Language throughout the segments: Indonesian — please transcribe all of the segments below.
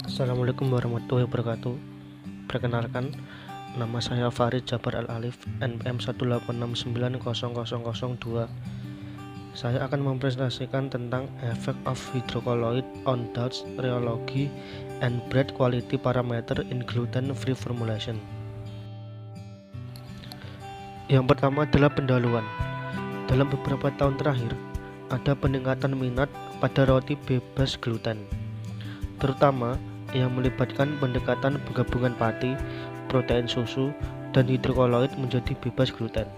Assalamualaikum warahmatullahi wabarakatuh. Perkenalkan, nama saya Farid Jabar Al-Alif, NPM 186900002. Saya akan mempresentasikan tentang effect of hydrocolloid on Dutch rheology and bread quality parameter in gluten-free formulation. Yang pertama adalah pendahuluan. Dalam beberapa tahun terakhir, ada peningkatan minat pada roti bebas gluten, terutama yang melibatkan pendekatan penggabungan pati, protein susu, dan hidrokoloid menjadi bebas gluten.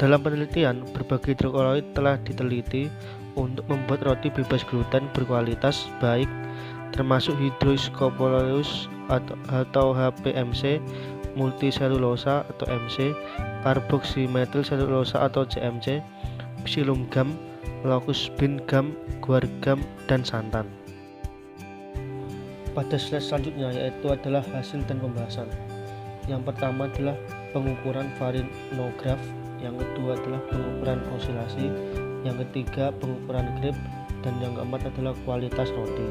Dalam penelitian, berbagai hidrokoloid telah diteliti untuk membuat roti bebas gluten berkualitas baik, termasuk hydroisopropyl atau HPMC, multiselulosa atau MC, karboksimetil selulosa atau CMC, psyllium gum, locust bean gum, guar gum, dan santan. Pada slide selanjutnya yaitu adalah hasil dan pembahasan. Yang pertama adalah pengukuran farinograf, yang kedua adalah pengukuran osilasi, yang ketiga pengukuran grip, dan yang keempat adalah kualitas roti.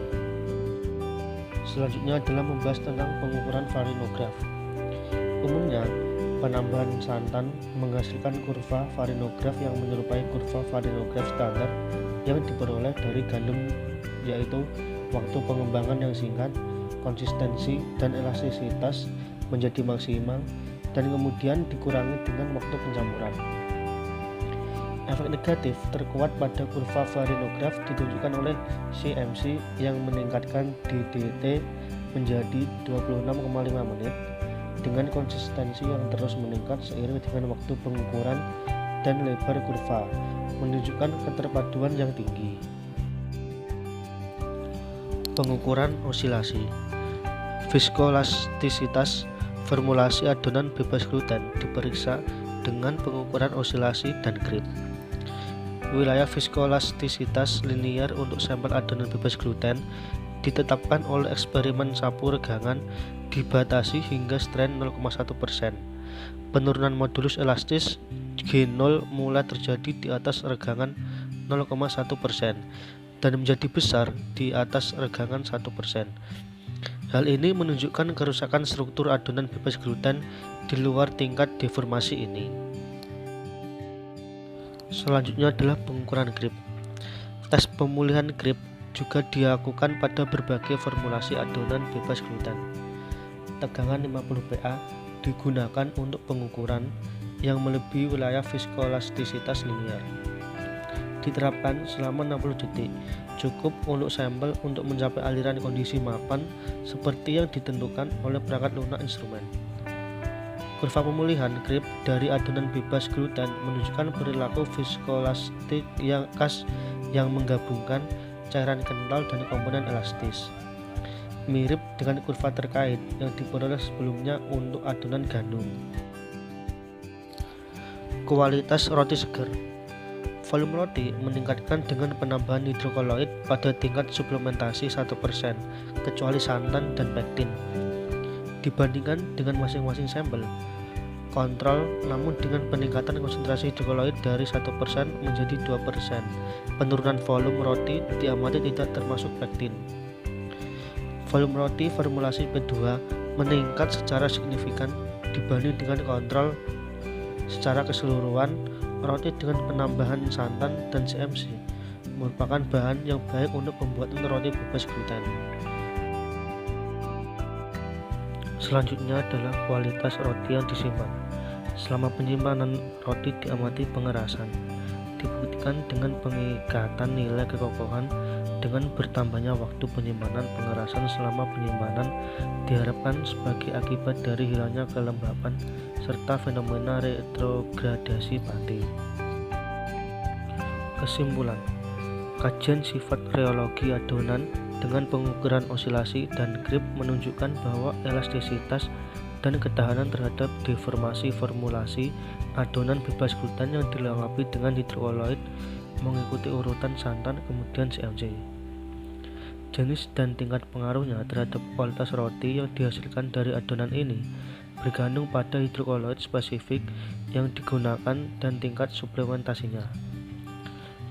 Selanjutnya adalah membahas tentang pengukuran farinograf. Umumnya penambahan santan menghasilkan kurva farinograf yang menyerupai kurva farinograf standar yang diperoleh dari gandum, yaitu waktu pengembangan yang singkat, konsistensi dan elastisitas menjadi maksimal, dan kemudian dikurangi dengan waktu pencampuran. Efek negatif terkuat pada kurva farinograf ditunjukkan oleh CMC yang meningkatkan DDT menjadi 26,5 menit dengan konsistensi yang terus meningkat seiring dengan waktu pengukuran, dan lebar kurva menunjukkan keterpaduan yang tinggi. Pengukuran osilasi, viskolastisitas formulasi adonan bebas gluten diperiksa dengan pengukuran osilasi dan grip. Wilayah viskolastisitas linear untuk sampel adonan bebas gluten ditetapkan oleh eksperimen sapu regangan dibatasi hingga strain 0,1%. Penurunan modulus elastis G0 mulai terjadi di atas regangan 0,1% dan menjadi besar di atas regangan 1%. Hal ini menunjukkan kerusakan struktur adonan bebas gluten di luar tingkat deformasi ini. Selanjutnya adalah pengukuran grip. Tes pemulihan grip juga dilakukan pada berbagai formulasi adonan bebas gluten. Tegangan 50 PA digunakan untuk pengukuran yang melebihi wilayah viskolastisitas linear. Diterapkan selama 60 detik, cukup untuk sampel untuk mencapai aliran kondisi mapan seperti yang ditentukan oleh perangkat lunak instrumen. Kurva pemulihan grip dari adonan bebas gluten menunjukkan perilaku viskolastik yang khas yang menggabungkan cairan kental dan komponen elastis, mirip dengan kurva terkait yang diperoleh sebelumnya untuk adonan gandum. Kualitas roti segar. Volume roti meningkatkan dengan penambahan hidrokoloid pada tingkat suplementasi 1%, kecuali santan dan pektin, dibandingkan dengan masing-masing sampel. Kontrol namun dengan peningkatan konsentrasi hidrokoloid dari 1% menjadi 2%. Penurunan volume roti diamati tidak termasuk pektin. Volume roti formulasi P2 meningkat secara signifikan dibanding dengan kontrol. Secara keseluruhan, roti dengan penambahan santan dan CMC merupakan bahan yang baik untuk pembuatan roti bebas gluten. Selanjutnya adalah kualitas roti yang disimpan. Selama penyimpanan roti diamati pengerasan, dibuktikan dengan pengikatan nilai kekokohan. Dengan bertambahnya waktu penyimpanan, pengerasan selama penyimpanan diharapkan sebagai akibat dari hilangnya kelembapan serta fenomena retrogradasi pati. Kesimpulan, kajian sifat rheologi adonan dengan pengukuran osilasi dan grip menunjukkan bahwa elastisitas dan ketahanan terhadap deformasi formulasi adonan bebas gluten yang dilengkapi dengan hidrokoloid mengikuti urutan santan kemudian CMC. Jenis dan tingkat pengaruhnya terhadap kualitas roti yang dihasilkan dari adonan ini bergantung pada hidrokoloid spesifik yang digunakan dan tingkat suplementasinya.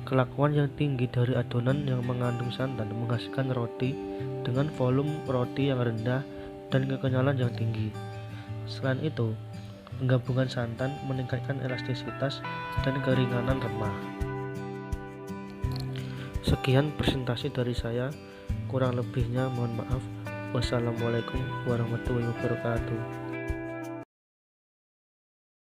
Kelakuan yang tinggi dari adonan yang mengandung santan menghasilkan roti dengan volume roti yang rendah dan kekenyalan yang tinggi. Selain itu, penggabungan santan meningkatkan elastisitas dan keringanan remah. Sekian presentasi dari saya, kurang lebihnya mohon maaf. Wassalamualaikum warahmatullahi wabarakatuh.